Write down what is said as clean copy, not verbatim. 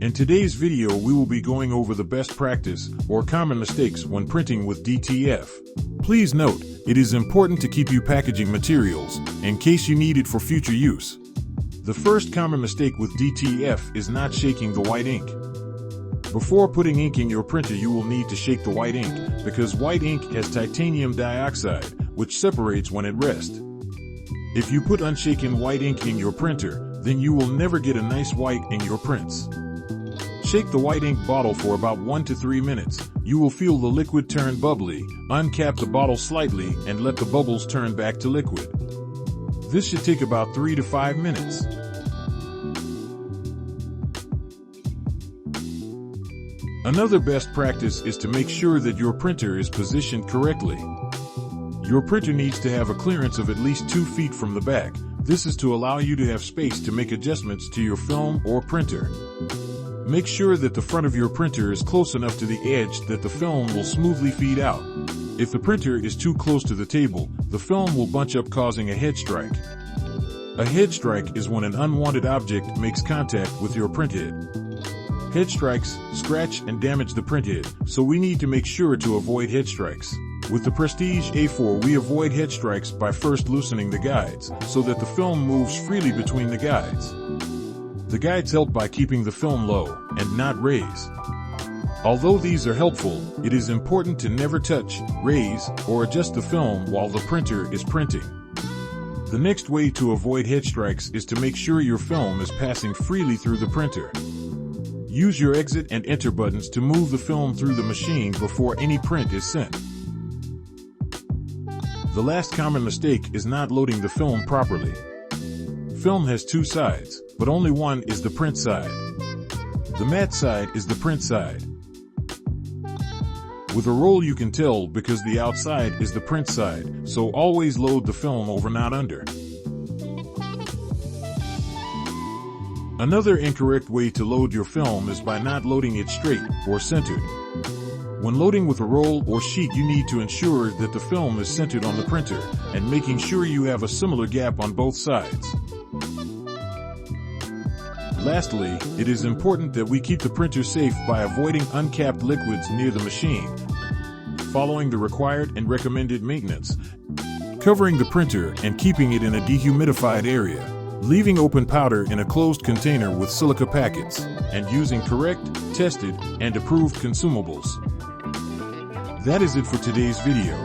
In today's video, we will be going over the best practice or common mistakes when printing with DTF. Please note, it is important to keep your packaging materials in case you need it for future use. The first common mistake with DTF is not shaking the white ink. Before putting ink in your printer, you will need to shake the white ink because white ink has titanium dioxide, which separates when at rest. If you put unshaken white ink in your printer, then you will never get a nice white in your prints. Shake the white ink bottle for about 1 to 3 minutes. You will feel the liquid turn bubbly. Uncap the bottle slightly and let the bubbles turn back to liquid. This should take about 3 to 5 minutes. Another best practice is to make sure that your printer is positioned correctly. Your printer needs to have a clearance of at least 2 feet from the back. This is to allow you to have space to make adjustments to your film or printer. Make sure that the front of your printer is close enough to the edge that the film will smoothly feed out. If the printer is too close to the table, the film will bunch up, causing a head strike. A head strike is when an unwanted object makes contact with your printhead. Head strikes scratch and damage the printhead, so we need to make sure to avoid head strikes. With the Prestige A4, we avoid head strikes by first loosening the guides so that the film moves freely between the guides. The guides help by keeping the film low and not raise. Although these are helpful, it is important to never touch, raise, or adjust the film while the printer is printing. The next way to avoid head strikes is to make sure your film is passing freely through the printer. Use your exit and enter buttons to move the film through the machine before any print is sent. The last common mistake is not loading the film properly. Film has 2 sides, but only one is the print side. The matte side is the print side. With a roll you can tell because the outside is the print side, so always load the film over, not under. Another incorrect way to load your film is by not loading it straight or centered. When loading with a roll or sheet, you need to ensure that the film is centered on the printer and making sure you have a similar gap on both sides. Lastly, it is important that we keep the printer safe by avoiding uncapped liquids near the machine, following the required and recommended maintenance, covering the printer and keeping it in a dehumidified area, leaving open powder in a closed container with silica packets, and using correct, tested, and approved consumables. That is it for today's video.